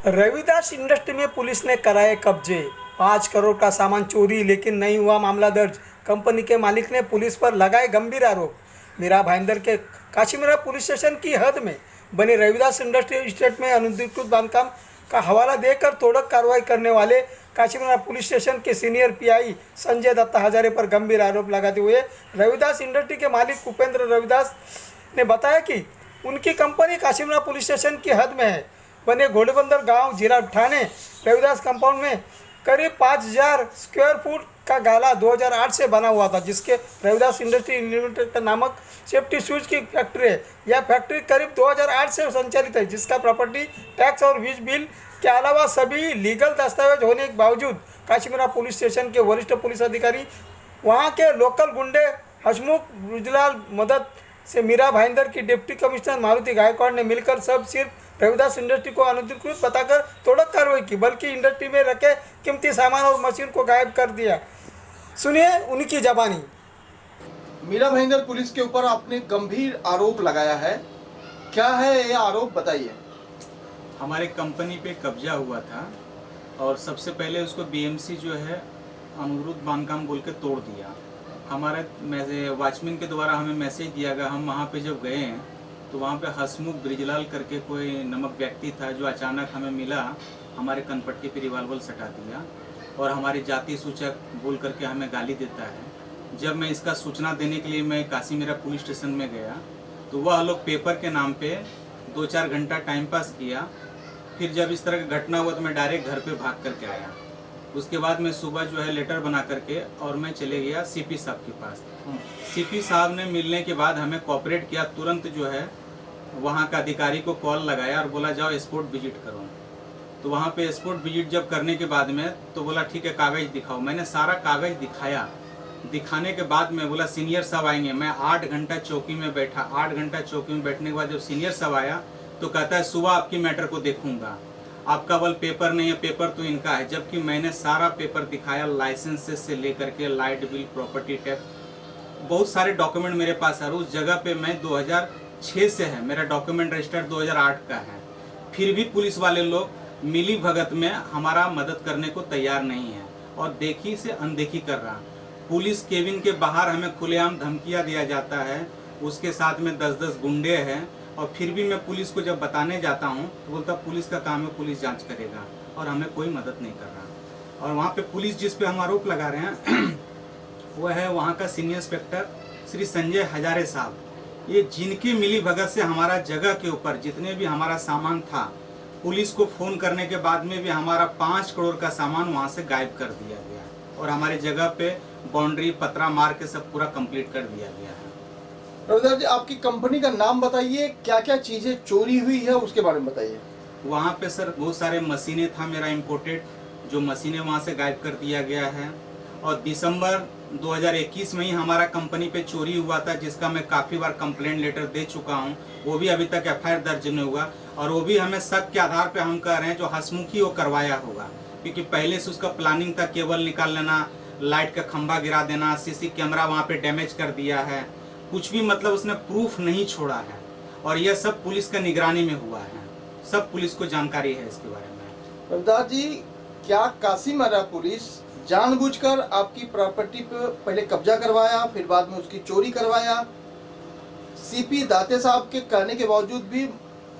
Ravidas industry में police ने कराए कब्जे। 5 करोड़ का सामान चोरी, लेकिन नहीं हुआ मामला दर्ज। कंपनी के मालिक ने पुलिस पर लगाए गंभीर आरोप। मीरा भाईंदर के काशीमीरा पुलिस स्टेशन की हद में बने रविदास इंडस्ट्री इस्टेट में अनधिकृत बांधकाम का हवाला देकर तोड़क कार्रवाई करने वाले काशीमीरा पुलिस स्टेशन के सीनियर पीआई संजय दत्ता हजारे पर गंभीर आरोप लगाते हुए रविदास इंडस्ट्री के मालिक उपेंद्र रविदास ने बताया कि उनकी कंपनी काशीमीरा पुलिस स्टेशन की हद में है बने घोड़ेबंदर गांव जिला ठाणे रविदास कंपाउंड में करीब 5000 स्क्वायर फुट का गाला 2008 से बना हुआ था, जिसके रविदास इंडस्ट्री लिमिटेड नामक सेफ्टी स्विच की फैक्ट्री है। यह फैक्ट्री करीब 2008 से संचालित है, जिसका प्रॉपर्टी टैक्स और वीज बिल के अलावा सभी लीगल दस्तावेज होने के बावजूद काशीमीरा पुलिस स्टेशन के वरिष्ठ पुलिस अधिकारी वहां के लोकल गुंडे हसमुख रुजलाल मदद से मीरा भाईंदर की डिप्टी कमिश्नर मारुति गायकवाड़ ने मिलकर सब सिर्फ रविदास इंडस्ट्री को अनधिकृत बताकर तोड़क कार्रवाई की, बल्कि इंडस्ट्री में रखे कीमती सामान और मशीन को गायब कर दिया। सुनिए उनकी जबानी। मीरा भाईंदर पुलिस के ऊपर आपने गंभीर आरोप लगाया है, क्या है ये आरोप, बताइए। हमारे कंपनी पे कब्जा हुआ था और सबसे पहले उसको बीएमसी जो है अमरूद बांधकाम बोल के तोड़ दिया। हमारे वॉचमैन के द्वारा हमें मैसेज दिया गया। हम वहाँ पे जब गए हैं तो वहाँ पे हसमुख ब्रिजलाल करके कोई नमक व्यक्ति था जो अचानक हमें मिला, हमारे कनपट्टी पे रिवाल्वर सटा दिया और हमारी जाति सूचक बोल करके हमें गाली देता है। जब मैं इसका सूचना देने के लिए मैं काशीमीरा पुलिस स्टेशन में गया तो वह लोग पेपर के नाम पे 2-4 घंटा टाइम पास किया। फिर जब इस तरह की घटना हुआ तो मैं डायरेक्ट घर पे भाग करके आया। उसके बाद मैं सुबह जो है लेटर बना करके और मैं चले गया सीपी साहब के पास। सीपी साहब ने मिलने के बाद हमें कोऑपरेट किया। तुरंत जो है वहाँ का अधिकारी को कॉल लगाया और बोला जाओ स्पॉट विजिट करो। तो वहाँ पे स्पॉट विजिट जब करने के बाद में तो बोला ठीक है कागज़ दिखाओ। मैंने सारा कागज़ दिखाया। दिखाने के बाद में बोला सीनियर साहब आएंगे। मैं 8 घंटा चौकी में बैठा। 8 घंटा चौकी में बैठने के बाद जब सीनियर साहब आया तो कहता है सुबह आपकी मैटर को देखूंगा, आपका बल पेपर नहीं है, पेपर तो इनका है। जबकि मैंने सारा पेपर दिखाया, लाइसेंस से लेकर के लाइट बिल, प्रॉपर्टी टैक्स, बहुत सारे डॉक्यूमेंट मेरे पास है। उस जगह पे मैं 2006 से है, मेरा डॉक्यूमेंट रजिस्टर्ड 2008 का है। फिर भी पुलिस वाले लोग मिली भगत में हमारा मदद करने को तैयार नहीं है और देखी से अनदेखी कर रहा। पुलिस केबिन के बाहर हमें खुलेआम धमकियाँ दिया जाता है, उसके साथ में 10-10 गुंडे हैं। और फिर भी मैं पुलिस को जब बताने जाता हूँ तो बोलता पुलिस का काम है, पुलिस जांच करेगा, और हमें कोई मदद नहीं कर रहा। और वहाँ पे पुलिस जिस पे हम आरोप लगा रहे हैं वो है वहाँ का सीनियर इंस्पेक्टर श्री संजय हजारे साहब। ये जिनकी मिली भगत से हमारा जगह के ऊपर जितने भी हमारा सामान था, पुलिस को फ़ोन करने के बाद में भी हमारा 5 करोड़ का सामान वहाँ से गायब कर दिया गया और हमारी जगह पे बाउंड्री पतरा मार के सब पूरा कंप्लीट कर दिया गया है। रविदास जी, आपकी कंपनी का नाम बताइए, क्या क्या चीजें चोरी हुई है उसके बारे में बताइए। वहाँ पे सर बहुत सारे मशीनें था मेरा इम्पोर्टेड, जो मशीनें वहाँ से गायब कर दिया गया है। और दिसंबर 2021 में ही हमारा कंपनी पे चोरी हुआ था, जिसका मैं काफ़ी बार कंप्लेंट लेटर दे चुका हूँ। वो भी अभी तक एफआईआर दर्ज नहीं हुआ और वो भी हमें शक के आधार पे हम कह रहे हैं जो हसमुखी वो करवाया होगा, क्योंकि पहले से उसका प्लानिंग था केबल निकाल लेना, लाइट का खंभा गिरा देना, सीसी कैमरा वहाँ पे डैमेज कर दिया है। कुछ भी मतलब उसने प्रूफ नहीं छोड़ा है और यह सब पुलिस का निगरानी में हुआ है। सब पुलिस को जानकारी है इसके बारे में। रविदास जी, क्या काशीमीरा पुलिस जानबूझकर आपकी प्रॉपर्टी पे पहले कब्जा करवाया, फिर बाद में उसकी चोरी करवाया? सीपी दाते साहब के कहने के बावजूद भी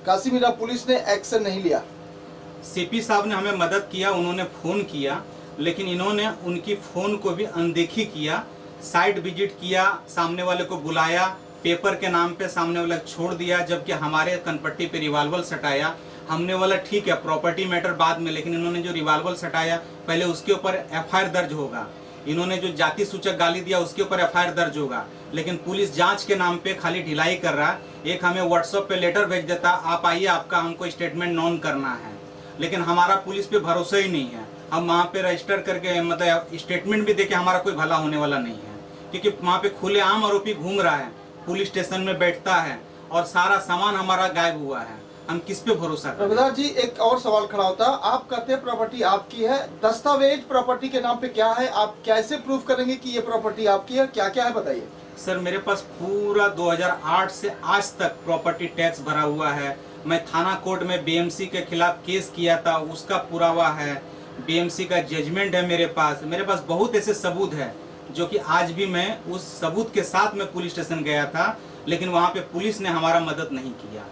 काशीमीरा पुलिस ने एक्शन नहीं लिया। सीपी साहब ने हमें मदद किया, उन्होंने फ़ोन किया, लेकिन इन्होंने उनकी फ़ोन को भी अनदेखी किया। साइट विजिट किया, सामने वाले को बुलाया, पेपर के नाम पे सामने वाले छोड़ दिया, जबकि हमारे कनपट्टी पे रिवाल्वर सटाया। हमने बोला ठीक है प्रॉपर्टी मैटर बाद में, लेकिन इन्होंने जो रिवाल्वर सटाया पहले उसके ऊपर एफआईआर दर्ज होगा। इन्होंने जो जाति सूचक गाली दिया उसके ऊपर एफआईआर दर्ज होगा, लेकिन पुलिस जांच के नाम पे खाली ढिलाई कर रहा है। एक हमें व्हाट्सएप पे लेटर भेज देता, आप आइए आपका हमको स्टेटमेंट नॉन करना है, लेकिन हमारा पुलिस पे भरोसा ही नहीं है। हम वहाँ पे रजिस्टर करके मतलब स्टेटमेंट भी देके हमारा कोई भला होने वाला नहीं है, क्योंकि वहाँ पे खुलेआम आरोपी घूम रहा है, पुलिस स्टेशन में बैठता है और सारा सामान हमारा गायब हुआ है। हम किस पे भरोसा करें? रविदास जी, एक और सवाल खड़ा होता, आप कहते हैं प्रॉपर्टी आपकी है, दस्तावेज प्रॉपर्टी के नाम पे क्या है? आप कैसे प्रूफ करेंगे कि ये प्रॉपर्टी आपकी है? क्या क्या है बताइए। सर मेरे पास पूरा 2008 से आज तक प्रॉपर्टी टैक्स भरा हुआ है, मैं थाना कोर्ट में बीएमसी के खिलाफ केस किया था, उसका पुरावा है, बीएमसी का जजमेंट है मेरे पास बहुत ऐसे सबूत है जो कि आज भी मैं उस सबूत के साथ में पुलिस स्टेशन गया था, लेकिन वहाँ पे पुलिस ने हमारा मदद नहीं किया।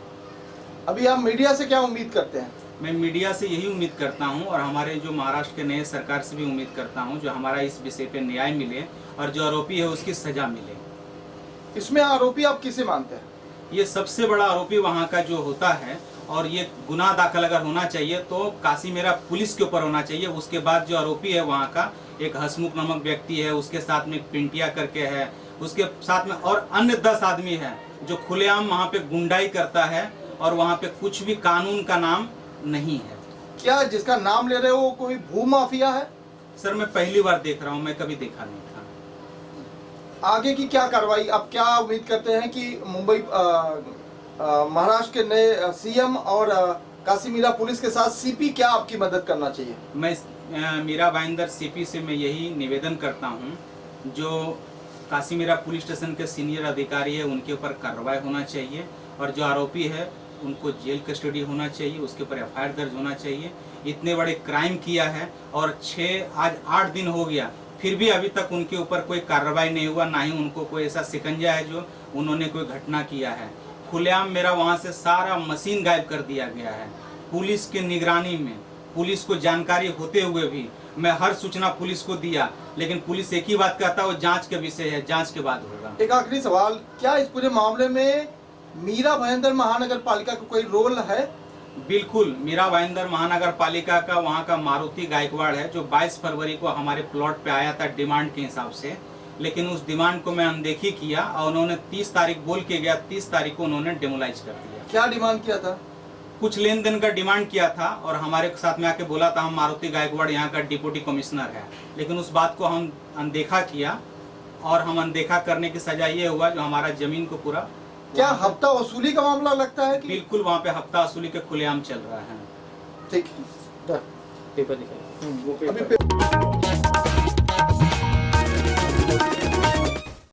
अभी आप मीडिया से क्या उम्मीद करते हैं? मैं मीडिया से यही उम्मीद करता हूं और हमारे जो महाराष्ट्र के नए सरकार से भी उम्मीद करता हूं जो हमारा इस विषय पे न्याय मिले और जो आरोपी है उसकी सजा मिले। इसमें आरोपी आप किसे मानते हैं? ये सबसे बड़ा आरोपी वहां का जो होता है, और ये गुनाह दाखिल अगर होना चाहिए तो काशीमेरा पुलिस के ऊपर होना चाहिए। उसके बाद जो आरोपी है वहाँ का एक हसमुख नामक व्यक्ति है, उसके साथ में पिंटिया करके है, उसके साथ में और अन्य 10 आदमी है जो खुलेआम वहाँ पे गुंडाई करता है और वहाँ पे कुछ भी कानून का नाम नहीं है। क्या जिसका नाम ले रहे हो कोई भू माफिया है? सर मैं पहली बार देख रहा हूँ, मैं कभी देखा नहीं था। आगे की क्या कार्रवाई आप क्या उम्मीद करते हैं कि मुंबई महाराष्ट्र के नए सीएम और काशीमीरा पुलिस के साथ सीपी क्या आपकी मदद करना चाहिए? मैं मीरा भाईंदर सीपी से मैं यही निवेदन करता हूँ, जो काशीमीरा पुलिस स्टेशन के सीनियर अधिकारी है उनके ऊपर कार्रवाई होना चाहिए और जो आरोपी है उनको जेल कस्टडी होना चाहिए, उसके ऊपर एफआईआर दर्ज होना चाहिए। इतने बड़े क्राइम किया है और आज 8 दिन हो गया, फिर भी अभी तक उनके ऊपर कोई कार्रवाई नहीं हुआ, ना ही उनको कोई ऐसा शिकंजा है जो उन्होंने कोई घटना किया है। खुलेआम मेरा वहाँ से सारा मशीन गायब कर दिया गया है। पुलिस की निगरानी में, पुलिस को जानकारी होते हुए भी मैं हर सूचना पुलिस को दिया, लेकिन पुलिस एक ही बात कहता है वो जांच के विषय है, जांच के बाद होगा। एक आखिरी सवाल, क्या इस पूरे मामले में मीरा भाईंदर महानगर पालिका का कोई रोल है? बिल्कुल, मीरा भाईंदर महानगर पालिका का वहाँ का मारुति गायकवाड़ है जो 22 फरवरी को हमारे प्लॉट पे आया था डिमांड के हिसाब से, लेकिन उस डिमांड को मैं अनदेखी किया और उन्होंने 30 तारीख बोल के गया, 30 तारीख को उन्होंने डेमोलाइज कर दिया। क्या डिमांड किया था? कुछ लेन देन का डिमांड किया था और हमारे साथ में आके बोला था हम मारुति गायकवाड़ यहाँ का डिप्टी कमिश्नर है, लेकिन उस बात को हम अनदेखा किया और हम अनदेखा करने की सजा ये हुआ जो हमारा जमीन को पूरा। क्या हफ्ता वसूली का मामला लगता है कि? बिल्कुल, वहाँ पे हफ्ता वसूली के खुलेआम चल रहा है। ठीक है, पेपर दिखाइए। अभी